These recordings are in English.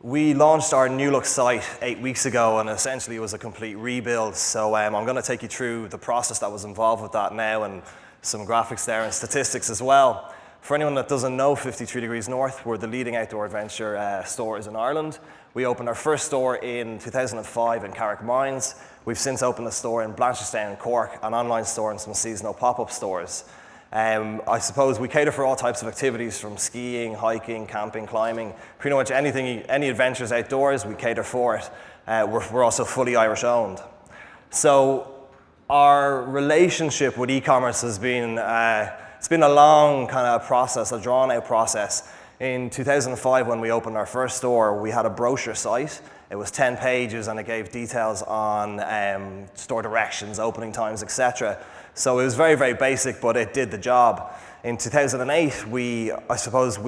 We launched our new look site 8 weeks ago, and essentially it was a complete rebuild. So I'm going to take you through the process that was involved with that now, and some graphics there and statistics as well. For anyone that doesn't know 53 Degrees North, we're the leading outdoor adventure stores in Ireland. We opened our first store in 2005 in Carrickmines. We've since opened a store in Blanchardstown in Cork, an online store and some seasonal pop-up stores. I suppose we cater for all types of activities, from skiing, hiking, camping, climbing, pretty much anything, any adventures outdoors, we cater for it. We're also fully Irish owned. So our relationship with e-commerce has been, it's been a long kind of process, a drawn out process. In 2005, when we opened our first store, we had a brochure site. It was 10 pages and it gave details on store directions, opening times, etc. So it was very, very basic, but it did the job. In 2008, we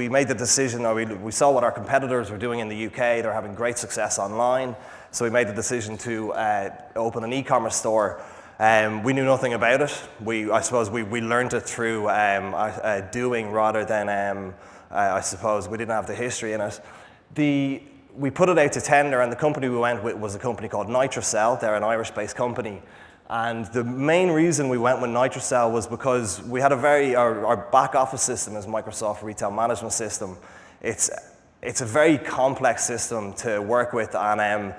made the decision, or we saw what our competitors were doing in the UK. They were having great success online. So we made the decision to open an e-commerce store. We knew nothing about it. We learned it through doing rather than, we didn't have the history in it. We put it out to tender, and the company we went with was a company called Nitrocell. They're an Irish-based company. And the main reason we went with Nitrocell was because we had our back office system is Microsoft Retail Management System. It's a very complex system to work with, and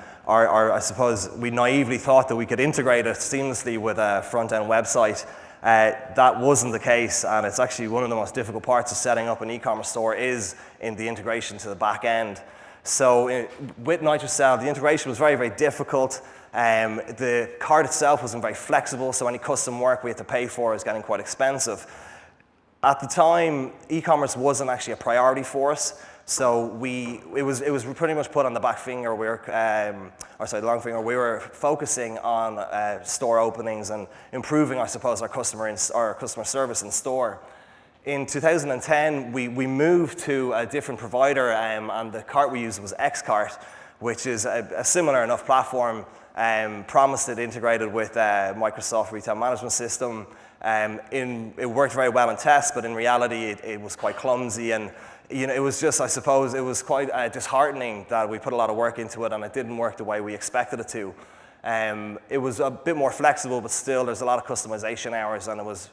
we naively thought that we could integrate it seamlessly with a front-end website. That wasn't the case, and it's actually one of the most difficult parts of setting up an e-commerce store is in the integration to the back end. So with Nitrocell, the integration was very, very difficult. The card itself wasn't very flexible, so any custom work we had to pay for was getting quite expensive. At the time, e-commerce wasn't actually a priority for us, so it was pretty much put on the back finger. The long finger. We were focusing on store openings and improving, our customer service in store. In 2010, we moved to a different provider, and the cart we used was Xcart, which is a similar enough platform. Promised it integrated with Microsoft Retail Management System. It worked very well in tests, but in reality, it was quite clumsy, and it was just, it was quite disheartening that we put a lot of work into it, and it didn't work the way we expected it to. It was a bit more flexible, but still, there's a lot of customization hours, and it was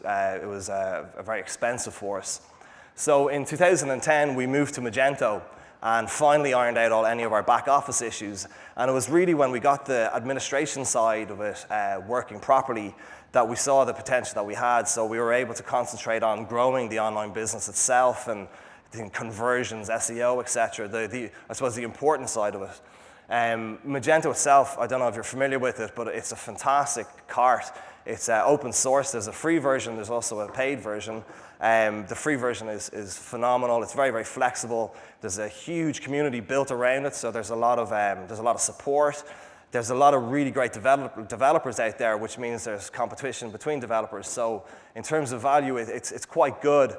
very expensive for us. So in 2010, we moved to Magento, and finally ironed out any of our back office issues. And it was really when we got the administration side of it working properly that we saw the potential that we had. So we were able to concentrate on growing the online business itself and the conversions, SEO, etc. The important side of it. Magento itself, I don't know if you're familiar with it, but it's a fantastic cart. It's open source. There's a free version. There's also a paid version. The free version is phenomenal. It's very, very flexible. There's a huge community built around it, so there's a lot of support. There's a lot of really great developers out there, which means there's competition between developers. So in terms of value, it's quite good.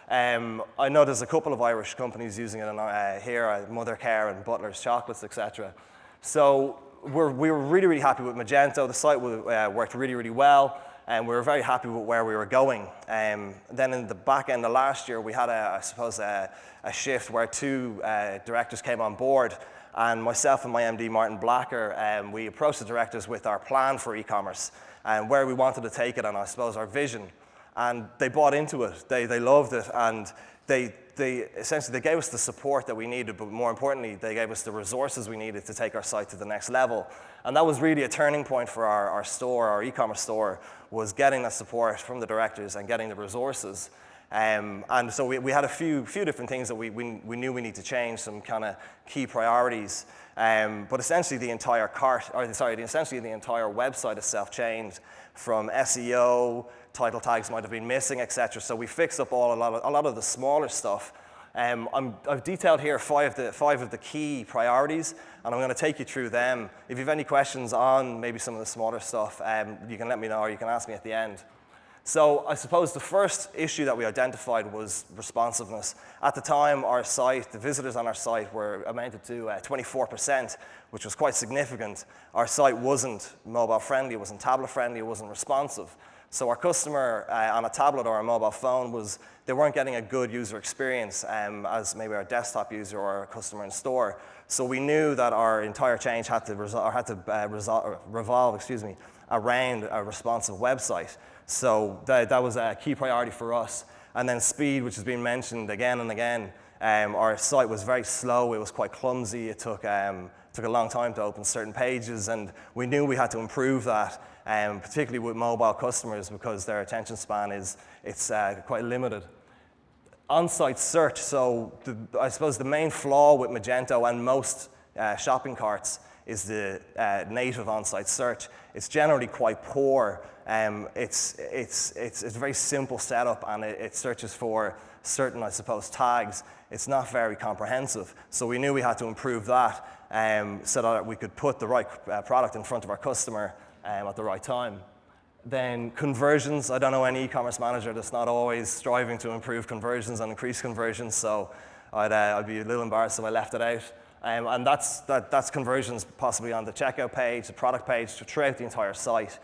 I know there's a couple of Irish companies using it here, Mothercare and Butler's Chocolates, etc. So we were really, really happy with Magento. The site worked really, really well, and we were very happy with where we were going. Then in the back end of last year, we had a shift where two directors came on board, and myself and my MD, Martin Blacker, we approached the directors with our plan for e-commerce and where we wanted to take it, and our vision. And they bought into it. They loved it, and they essentially gave us the support that we needed, but more importantly, they gave us the resources we needed to take our site to the next level. And that was really a turning point for our store, our e-commerce store, was getting that support from the directors and getting the resources. And so we had a few different things that we knew we need to change, some kind of key priorities. But essentially the entire the entire website itself changed, from SEO, title tags might have been missing, etc. So we fixed up a lot of the smaller stuff. I've detailed here five of the key priorities, and I'm going to take you through them. If you have any questions on maybe some of the smaller stuff, you can let me know, or you can ask me at the end. So I suppose the first issue that we identified was responsiveness. At the time, our site, the visitors on our site amounted to 24%, which was quite significant. Our site wasn't mobile friendly, it wasn't tablet friendly, it wasn't responsive. So our customer on a tablet or a mobile phone they weren't getting a good user experience as maybe our desktop user or our customer in store. So we knew that our entire change had to revolve around a responsive website. So that was a key priority for us. And then speed, which has been mentioned again and again. Our site was very slow, it was quite clumsy, it took a long time to open certain pages, and we knew we had to improve that, particularly with mobile customers because their attention span is quite limited. On-site search, so I suppose the main flaw with Magento and most shopping carts is the native on-site search. It's generally quite poor. It's a very simple setup, and it searches for certain, I suppose, tags. It's not very comprehensive. So we knew we had to improve that so that we could put the right product in front of our customer at the right time. Then conversions, I don't know any e-commerce manager that's not always striving to improve conversions and increase conversions, so I'd be a little embarrassed if I left it out. And that's conversions possibly on the checkout page, the product page, throughout the entire site.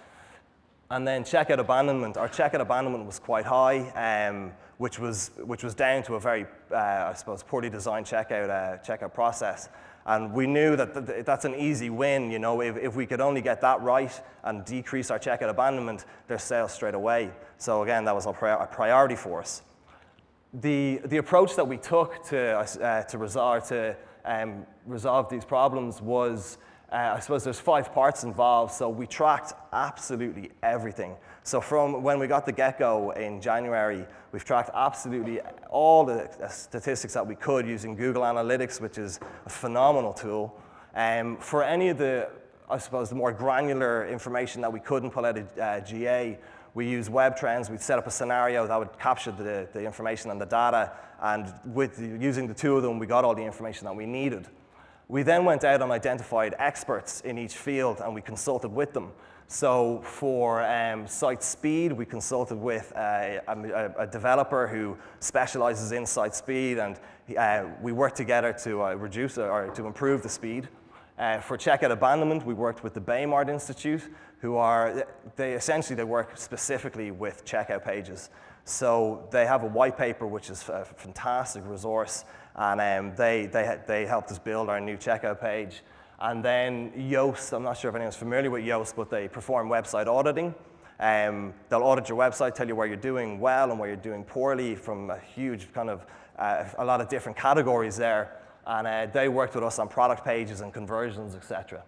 And then checkout abandonment. Our checkout abandonment was quite high, which was down to a very, I suppose, poorly designed checkout process. And we knew that that's an easy win. You know, if we could only get that right and decrease our checkout abandonment, there's sales straight away. So again, that was a priority for us. The approach that we took to resolve these problems was, I suppose there's 5 parts involved. So we tracked absolutely everything. So from when we got the get-go in January, we've tracked absolutely all the statistics that we could using Google Analytics, which is a phenomenal tool. For any of the, I suppose, the more granular information that we couldn't pull out of GA, we use web trends. We'd set up a scenario that would capture the information and the data, and using the 2 of them, we got all the information that we needed. We then went out and identified experts in each field, and we consulted with them. So for site speed, we consulted with a developer who specializes in site speed, and we worked together to reduce or to improve the speed. For checkout abandonment, we worked with the Baymard Institute, who they work specifically with checkout pages. So they have a white paper, which is a fantastic resource, and they helped us build our new checkout page. And then Yoast, I'm not sure if anyone's familiar with Yoast, but they perform website auditing. They'll audit your website, tell you where you're doing well and where you're doing poorly from a huge kind of, a lot of different categories there. And they worked with us on product pages and conversions, etc.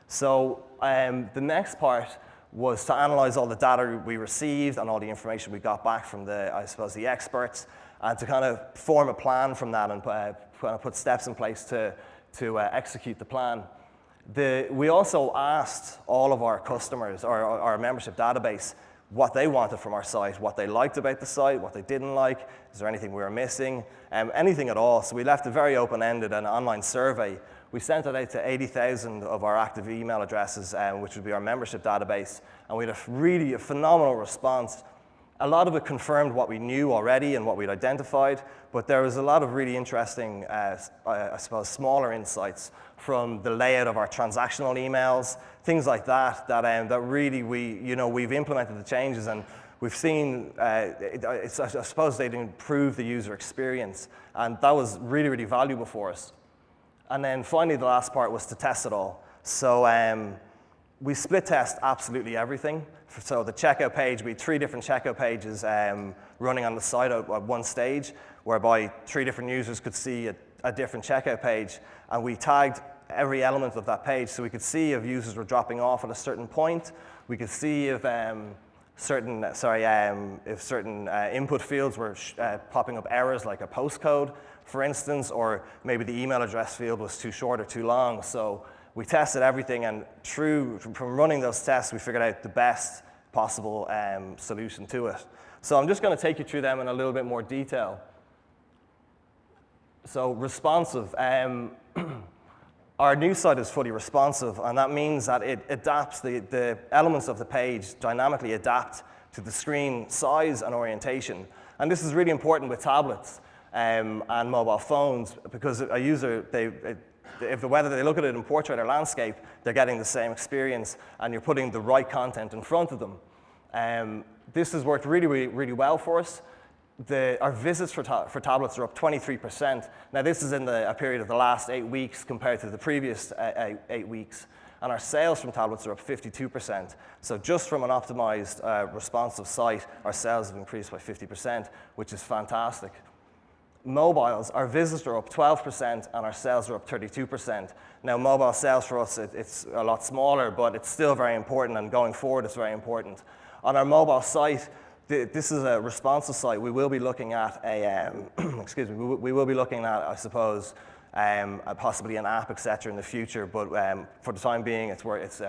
So the next part was to analyze all the data we received and all the information we got back from the experts, and to kind of form a plan from that and put steps in place to execute the plan. We also asked all of our customers, or our membership database, what they wanted from our site, what they liked about the site, what they didn't like, is there anything we were missing, anything at all. So we left it very open-ended, an online survey. We sent it out to 80,000 of our active email addresses, which would be our membership database, and we had a phenomenal response. A lot of it confirmed what we knew already and what we'd identified, but there was a lot of really interesting, I suppose, smaller insights from the layout of our transactional emails, things like that, that really we've implemented the changes, and we've seen, I suppose they'd improve the user experience, and that was really, really valuable for us. And then finally, the last part was to test it all. So we split test absolutely everything. So the checkout page, we had 3 different checkout pages running on the site at one stage, whereby 3 different users could see a different checkout page, and we tagged every element of that page, so we could see if users were dropping off at a certain point. We could see if certain input fields were popping up errors, like a postcode, for instance, or maybe the email address field was too short or too long. So we tested everything, and from running those tests, we figured out the best possible solution to it. So I'm just going to take you through them in a little bit more detail. So responsive. Our new site is fully responsive, and that means that it adapts, the elements of the page dynamically adapt to the screen size and orientation. And this is really important with tablets and mobile phones, because a user, whether they look at it in portrait or landscape, they're getting the same experience, and you're putting the right content in front of them. This has worked really well for us. Our visits for tablets are up 23%. Now this is in a period of the last 8 weeks compared to the previous 8 weeks. And our sales from tablets are up 52%. So just from an optimized, responsive site, our sales have increased by 50%, which is fantastic. Mobiles, our visits are up 12% and our sales are up 32%. Now mobile sales for us, it's a lot smaller, but it's still very important, and going forward it's very important. On our mobile site, this is a responsive site. We will be looking at we will be looking at, I suppose, possibly an app, etc. in the future, but for the time being, it's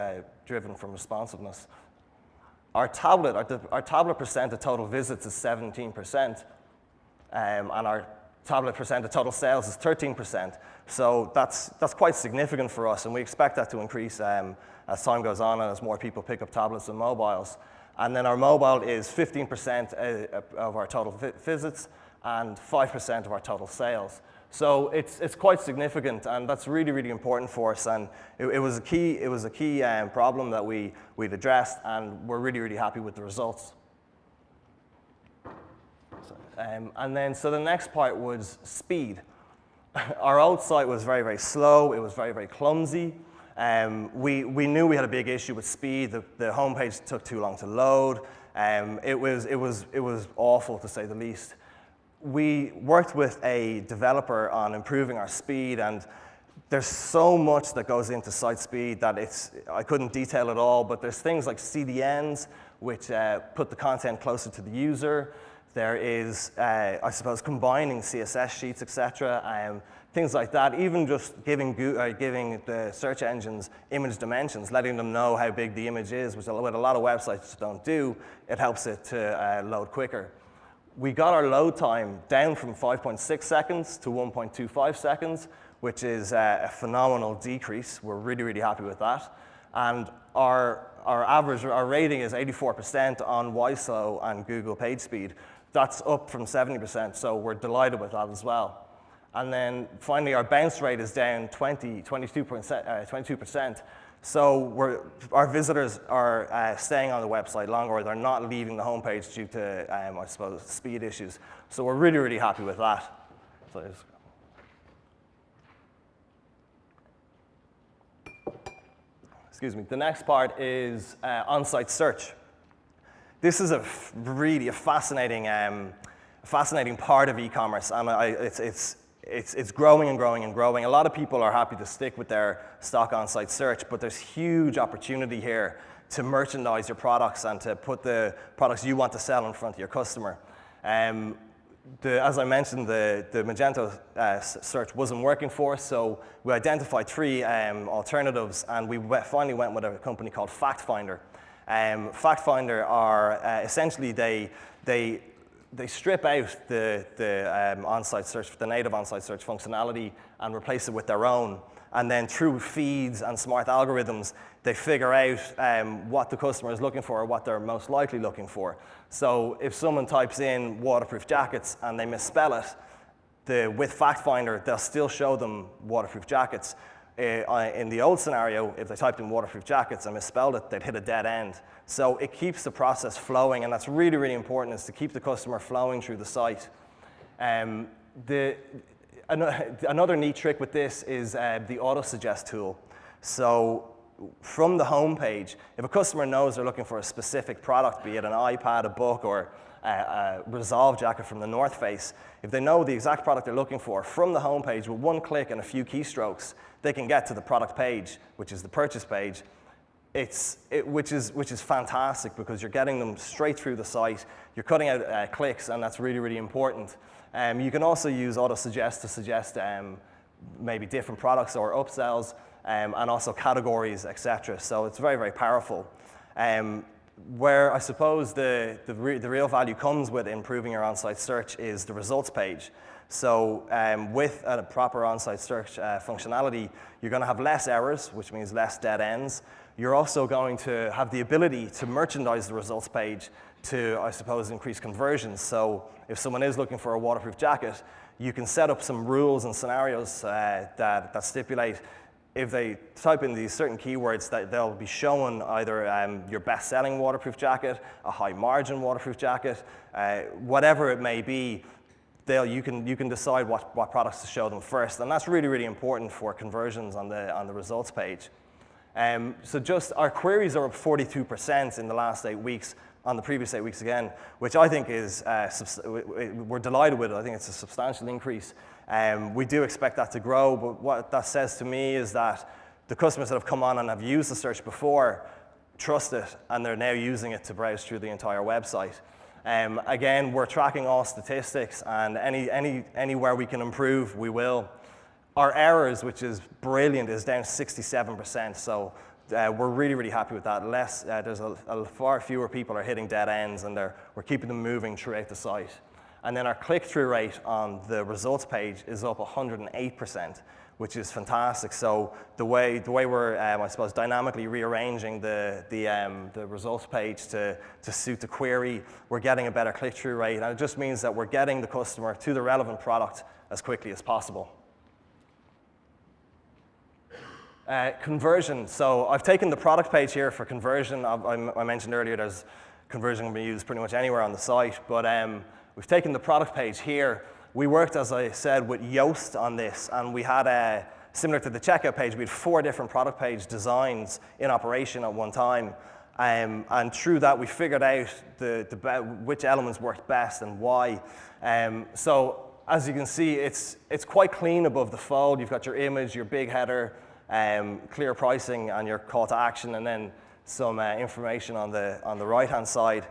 driven from responsiveness. Our tablet percent of total visits is 17%, and our tablet percent of total sales is 13%. So that's quite significant for us, and we expect that to increase as time goes on and as more people pick up tablets and mobiles. And then our mobile is 15% of our total visits and 5% of our total sales. So it's quite significant, and that's really important for us. And it was a key problem that we'd addressed, and we're really happy with the results. So the next part was speed. Our old site was very slow. It was very clumsy. We knew we had a big issue with speed. The homepage took too long to load. It was awful, to say the least. We worked with a developer on improving our speed, and there's so much that goes into site speed that I couldn't detail it all, but there's things like CDNs, which put the content closer to the user. There is, I suppose, combining CSS sheets, etc. Things like that. Even just giving the search engines image dimensions, letting them know how big the image is, which a lot of websites don't do. It helps it to load quicker. We got our load time down from 5.6 seconds to 1.25 seconds, which is a phenomenal decrease. We're really happy with that. And our rating is 84% on YSO and Google PageSpeed. That's up from 70%, so we're delighted with that as well. And then finally, our bounce rate is down 22%. So our visitors are staying on the website longer, or they're not leaving the homepage due to, I suppose, speed issues. So we're really happy with that. So excuse me. The next part is on-site search. This is a fascinating part of e-commerce, and it's growing and growing. A lot of people are happy to stick with their stock on-site search, but there's huge opportunity here to merchandise your products and to put the products you want to sell in front of your customer. As I mentioned, the Magento search wasn't working for us, so we identified 3 alternatives, and we finally went with a company called FactFinder. FactFinder are essentially they strip out the on-site search, the native on-site search functionality, and replace it with their own. And then through feeds and smart algorithms, they figure out what the customer is looking for or what they're most likely looking for. So if someone types in waterproof jackets and they misspell it, with FactFinder, they'll still show them waterproof jackets. In the old scenario, if they typed in waterproof jackets and misspelled it, they'd hit a dead end. So it keeps the process flowing, and that's really important, is to keep the customer flowing through the site. Another neat trick with this is the auto-suggest tool. So from the home page, if a customer knows they're looking for a specific product, be it an iPad, a book, or a Resolve jacket from the North Face, if they know the exact product they're looking for, from the home page, with one click and a few keystrokes, they can get to the product page, which is the purchase page, which is fantastic, because you're getting them straight through the site. You're cutting out clicks, and that's really important. You can also use auto-suggest to suggest maybe different products or upsells, and also categories, etc. So it's very powerful. Where I suppose the real value comes with improving your on-site search is the results page. So with a proper on-site search functionality, you're going to have less errors, which means less dead ends. You're also going to have the ability to merchandise the results page to, I suppose, increase conversions. So if someone is looking for a waterproof jacket, you can set up some rules and scenarios that stipulate if they type in these certain keywords, that they'll be showing either your best-selling waterproof jacket, a high-margin waterproof jacket, whatever it may be. You can decide what products to show them first, and that's really, really important for conversions on the results page. So just our queries are up 42% in the last 8 weeks, on the previous 8 weeks again, which I think is, we're delighted with it. I think it's a substantial increase. We do expect that to grow, but what that says to me is that the customers that have come on and have used the search before trust it, and they're now using it to browse through the entire website. Again, we're tracking all statistics, and anywhere we can improve, we will. Our errors, which is brilliant, is down 67%, so we're really, really happy with that. There's far fewer people are hitting dead ends, and we're keeping them moving throughout the site. And then our click-through rate on the results page is up 108%, which is fantastic. So the way we're, I suppose, dynamically rearranging the results page to suit the query, we're getting a better click-through rate, and it just means that we're getting the customer to the relevant product as quickly as possible. Conversion. So I've taken the product page here for conversion. I mentioned earlier there's conversion can be used pretty much anywhere on the site, but we've taken the product page here. We worked, as I said, with Yoast on this, and we had, similar to the checkout page, we had 4 different product page designs in operation at one time. And through that, we figured out which elements worked best and why. So as you can see, it's quite clean above the fold. You've got your image, your big header, clear pricing, and your call to action, and then some information on the right-hand side.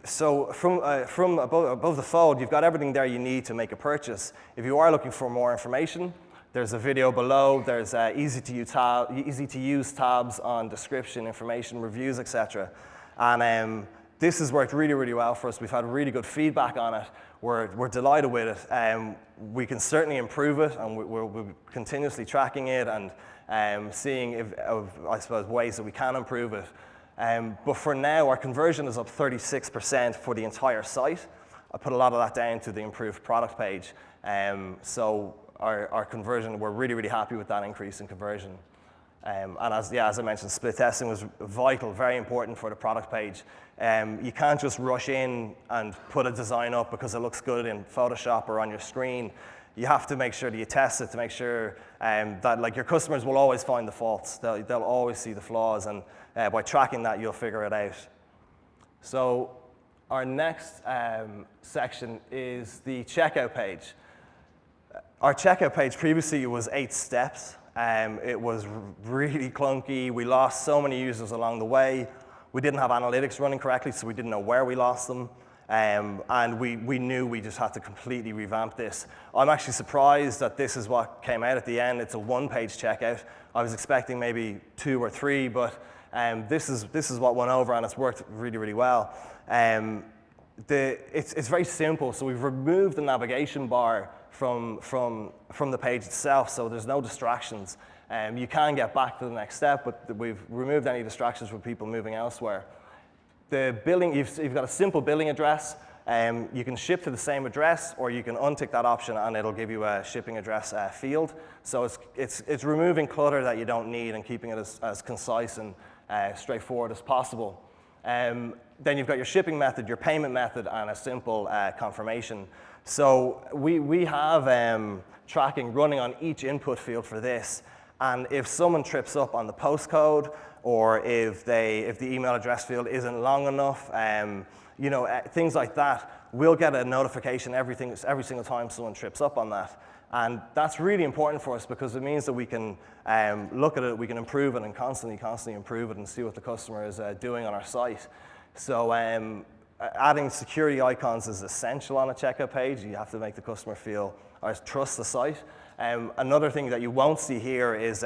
So from above the fold, you've got everything there you need to make a purchase. If you are looking for more information, there's a video below. There's easy to use tabs on description, information, reviews, etc. And this has worked really, really well for us. We've had really good feedback on it. We're delighted with it. We can certainly improve it, and we're continuously tracking it and seeing I suppose, ways that we can improve it. But for now, our conversion is up 36% for the entire site. I put a lot of that down to the improved product page. So our conversion, we're really, really happy with that increase in conversion. And as I mentioned, split testing was vital, very important for the product page. You can't just rush in and put a design up because it looks good in Photoshop or on your screen. You have to make sure that you test it to make sure that your customers will always find the faults. They'll always see the flaws, and by tracking that, you'll figure it out. So our next section is the checkout page. Our checkout page previously was 8 steps. It was really clunky. We lost so many users along the way. We didn't have analytics running correctly, so we didn't know where we lost them. And we knew we just had to completely revamp this. I'm actually surprised that this is what came out at the end. It's a 1-page checkout. I was expecting maybe 2 or 3, but this is what went over, and it's worked really, really well. It's very simple. So we've removed the navigation bar from the page itself, so there's no distractions. You can get back to the next step, but we've removed any distractions for people moving elsewhere. The billing, you've got a simple billing address. You can ship to the same address, or you can untick that option and it'll give you a shipping address field. So it's removing clutter that you don't need and keeping it as concise and straightforward as possible. Then you've got your shipping method, your payment method, and a simple confirmation. So we have tracking running on each input field for this. And if someone trips up on the postcode, or if the email address field isn't long enough, things like that, we'll get a notification every single time someone trips up on that. And that's really important for us because it means that we can look at it, we can improve it, and constantly improve it and see what the customer is doing on our site. So adding security icons is essential on a checkout page. You have to make the customer feel or trust the site. Another thing that you won't see here is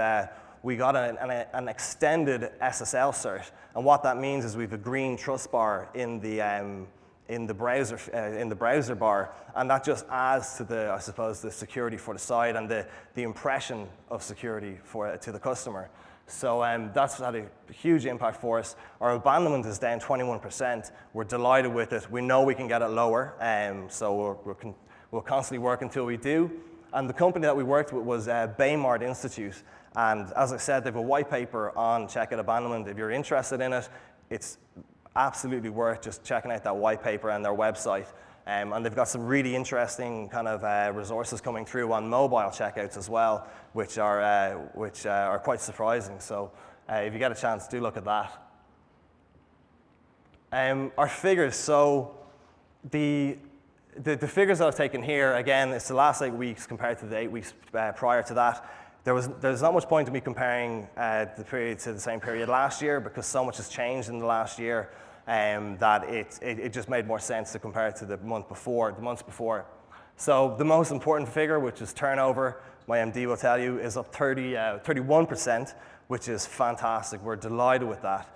we got an extended SSL cert, and what that means is we have a green trust bar in the browser bar, and that just adds to the security for the site and the impression of security to the customer. So that's had a huge impact for us. Our abandonment is down 21%. We're delighted with it. We know we can get it lower, so we'll constantly work until we do. And the company that we worked with was Baymard Institute, And as I said, they have a white paper on checkout abandonment. If you're interested in it, it's absolutely worth just checking out that white paper and their website. And they've got some really interesting kind of resources coming through on mobile checkouts as well, which are quite surprising. So if you get a chance, do look at that. Our figures, so the figures that I've taken here, again, it's the last 8 weeks compared to the 8 weeks prior to that. There's not much point in me comparing the period to the same period last year because so much has changed in the last year that it just made more sense to compare it to the months before. So the most important figure, which is turnover, my MD will tell you, is up 31%, which is fantastic. We're delighted with that.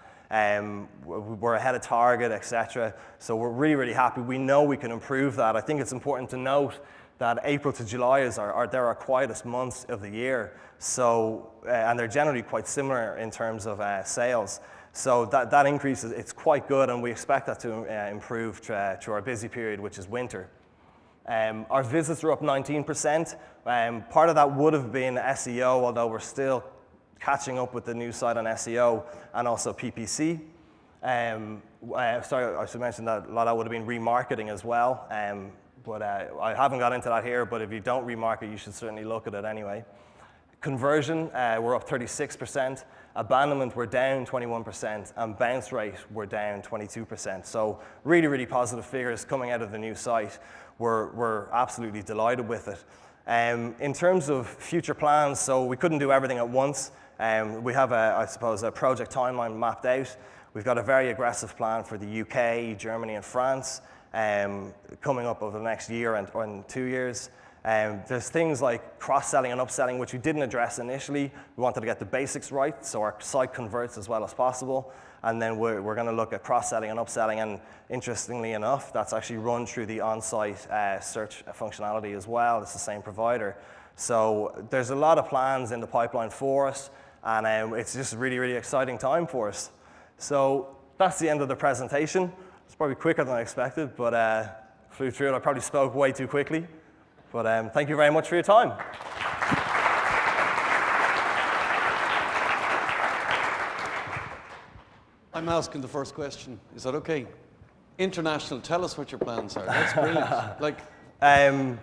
We're ahead of target, etc. So we're really, really happy. We know we can improve that. I think it's important to note that April to July they're our quietest months of the year. So, and they're generally quite similar in terms of sales. So that increase, it's quite good, and we expect that to improve through our busy period, which is winter. Our visits are up 19%. Part of that would have been SEO, although we're still catching up with the new site on SEO and also PPC. Sorry, I should mention that a lot of that would have been remarketing as well. But I haven't got into that here, but if you don't remarket, you should certainly look at it anyway. Conversion, we're up 36%. Abandonment, we're down 21%. And bounce rate, we're down 22%. So really, really positive figures coming out of the new site. We're absolutely delighted with it. In terms of future plans, so we couldn't do everything at once. We have, I suppose, a project timeline mapped out. We've got a very aggressive plan for the UK, Germany, and France coming up over the next year and 2 years. There's things like cross-selling and upselling, which we didn't address initially. We wanted to get the basics right, so our site converts as well as possible. And then we're going to look at cross-selling and upselling. And interestingly enough, that's actually run through the on-site search functionality as well. It's the same provider. So there's a lot of plans in the pipeline for us. And it's just a really, really exciting time for us. So that's the end of the presentation. It's probably quicker than I expected, but flew through it. I probably spoke way too quickly. But thank you very much for your time. I'm asking the first question. Is that okay? International, tell us what your plans are. That's brilliant.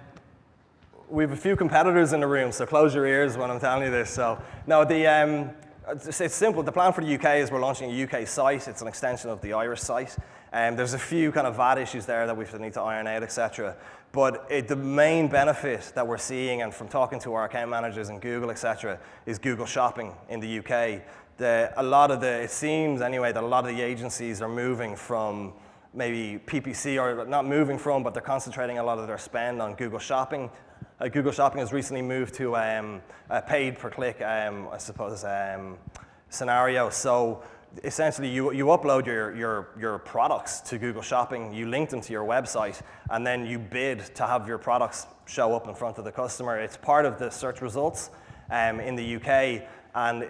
We have a few competitors in the room, so close your ears when I'm telling you this. So, no, it's simple. The plan for the UK is we're launching a UK site. It's an extension of the Irish site. There's a few kind of VAT issues there that we need to iron out, etc. But the main benefit that we're seeing, and from talking to our account managers in Google, etc., is Google Shopping in the UK. It seems anyway that a lot of the agencies are moving from maybe PPC, or not moving from, but they're concentrating a lot of their spend on Google Shopping. Google Shopping has recently moved to a paid per click, I suppose, scenario. So essentially, you upload your products to Google Shopping, you link them to your website, and then you bid to have your products show up in front of the customer. It's part of the search results in the UK, and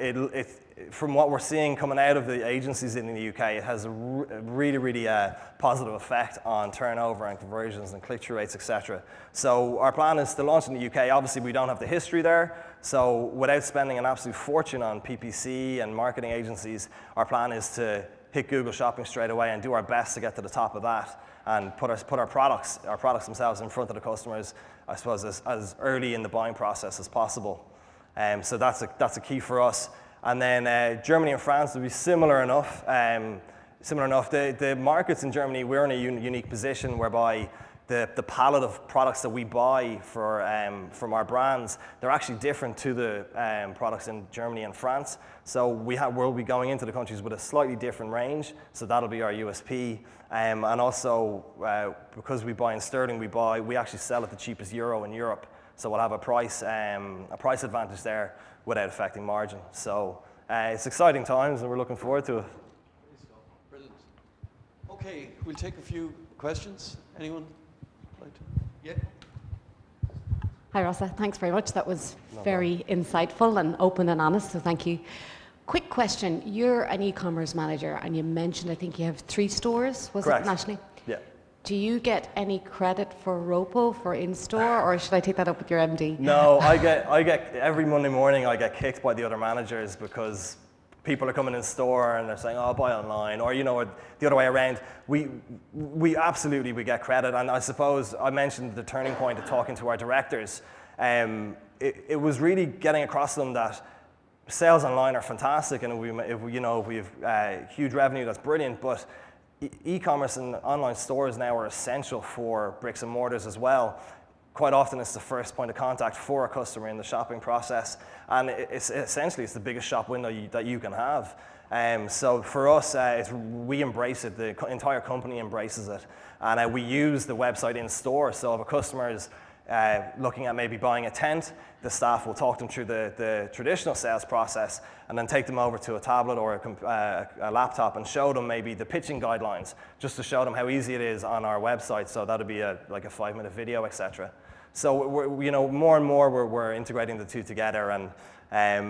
from what we're seeing coming out of the agencies in the UK, it has a really, really positive effect on turnover and conversions and click-through rates, etc. So our plan is to launch in the UK. Obviously, we don't have the history there, so without spending an absolute fortune on PPC and marketing agencies, our plan is to hit Google Shopping straight away and do our best to get to the top of that and put our products themselves in front of the customers, I suppose, as early in the buying process as possible. So that's a key for us. And then Germany and France will be similar enough. The markets in Germany, we're in a unique position whereby the palette of products that we buy from our brands, they're actually different to the products in Germany and France. So we'll be going into the countries with a slightly different range. So that'll be our USP. And also, because we buy in sterling, we actually sell at the cheapest euro in Europe. So we'll have a price advantage there without affecting margin. So it's exciting times, and we're looking forward to it. Brilliant. Okay, we'll take a few questions. Anyone like to? Yeah. Hi, Rossa. Thanks very much. That was very insightful and open and honest, so thank you. Quick question. You're an e-commerce manager, and you mentioned, I think you have 3 stores, was Correct. it, nationally? Yeah. Do you get any credit for Ropo for in-store, or should I take that up with your MD? No, I get every Monday morning I get kicked by the other managers because people are coming in store and they're saying, "Oh, buy online," or the other way around. We absolutely get credit, and I suppose I mentioned the turning point of talking to our directors. It was really getting across to them that sales online are fantastic, and if we have huge revenue, that's brilliant, but e-commerce and online stores now are essential for bricks and mortars as well. Quite often it's the first point of contact for a customer in the shopping process, and it's the biggest shop window that you can have. So for us, we embrace it, the entire company embraces it, and we use the website in store. So if a customer is looking at maybe buying a tent, the staff will talk them through the traditional sales process and then take them over to a tablet or a laptop and show them maybe the pitching guidelines, just to show them how easy it is on our website. So that'll be like a 5-minute video, etc. So more and more we're integrating the two together, and I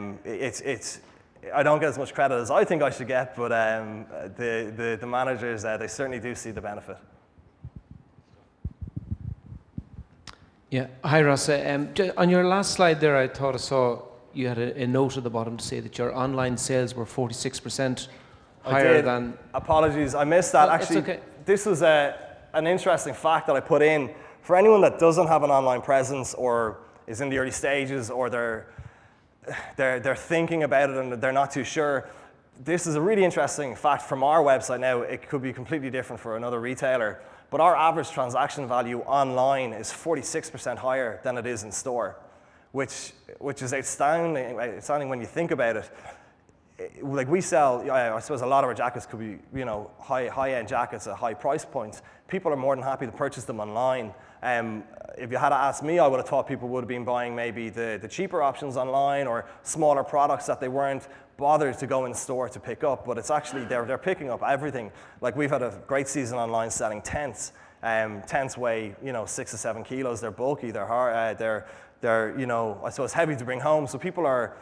don't get as much credit as I think I should get, but the managers, they certainly do see the benefit. Yeah, hi Rossa. On your last slide there, I thought I saw you had a note at the bottom to say that your online sales were 46% higher than... Apologies, I missed that. Actually, okay. This was an interesting fact that I put in. For anyone that doesn't have an online presence or is in the early stages, or they're thinking about it and they're not too sure, this is a really interesting fact from our website. Now, it could be completely different for another retailer, but our average transaction value online is 46% higher than it is in store, which is outstanding when you think about it. Like we sell, I suppose a lot of our jackets could be, high-end jackets at high price points. People are more than happy to purchase them online. If you had to ask me, I would have thought people would have been buying maybe the cheaper options online or smaller products that they weren't bothered to go in store to pick up, but it's actually, they're picking up everything. Like we've had a great season online selling tents. Tents weigh, 6 to 7 kilos. They're bulky. They're hard. They're I suppose heavy to bring home. So people are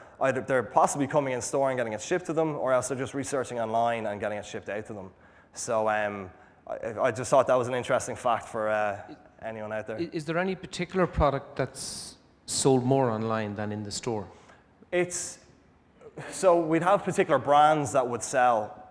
they're possibly coming in store and getting it shipped to them, or else they're just researching online and getting it shipped out to them. So I just thought that was an interesting fact for anyone out there. Is there any particular product that's sold more online than in the store? So we'd have particular brands that would sell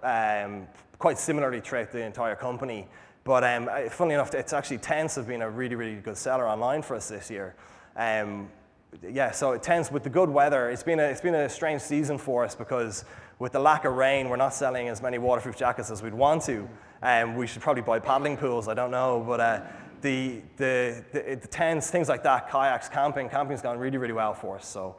quite similarly throughout the entire company. But funnily enough, it's actually tents have been a really, really good seller online for us this year. So tents, with the good weather, it's been a strange season for us, because with the lack of rain, we're not selling as many waterproof jackets as we'd want to. We should probably buy paddling pools, I don't know. But the tents, things like that, kayaks, camping's gone really, really well for us. So.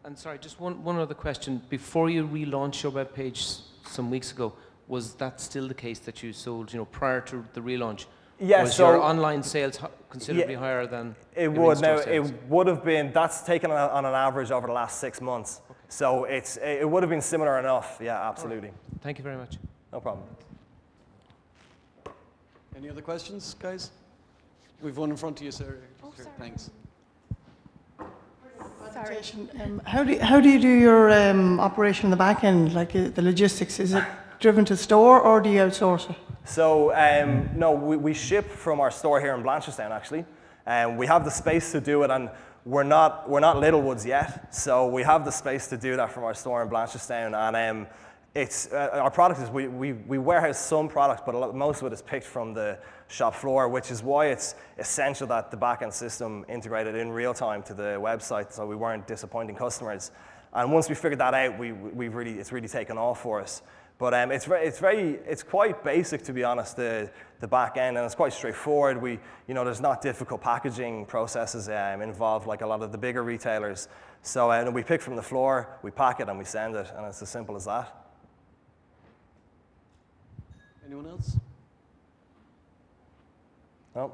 And sorry, just one other question. Before you relaunched your webpage some weeks ago, was that still the case that you sold, prior to the relaunch? Yeah, was your online sales considerably higher than it would? Now, it would have been, that's taken on an average over the last 6 months. Okay. So it would have been similar enough. Yeah, absolutely. Right. Thank you very much. No problem. Any other questions, guys? We've one in front of you, sir. Oh, sure. sorry. Thanks. How do you do your operation in the back end, like the logistics? Is it driven to store, or do you outsource it? So no, we ship from our store here in Blanchardstown, actually. We have the space to do it, and we're not Littlewoods yet, so we have the space to do that from our store in Blanchardstown. And it's our product is we warehouse some product, but most of it is picked from the shop floor, which is why it's essential that the back-end system integrated in real time to the website, so we weren't disappointing customers. And once we figured that out, it's really taken off for us. But it's quite basic, to be honest, the back end, and it's quite straightforward. There's not difficult packaging processes involved like a lot of the bigger retailers. So we pick from the floor, we pack it, and we send it, and it's as simple as that. Anyone else? No.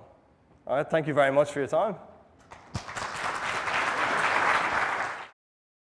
All right. Thank you very much for your time.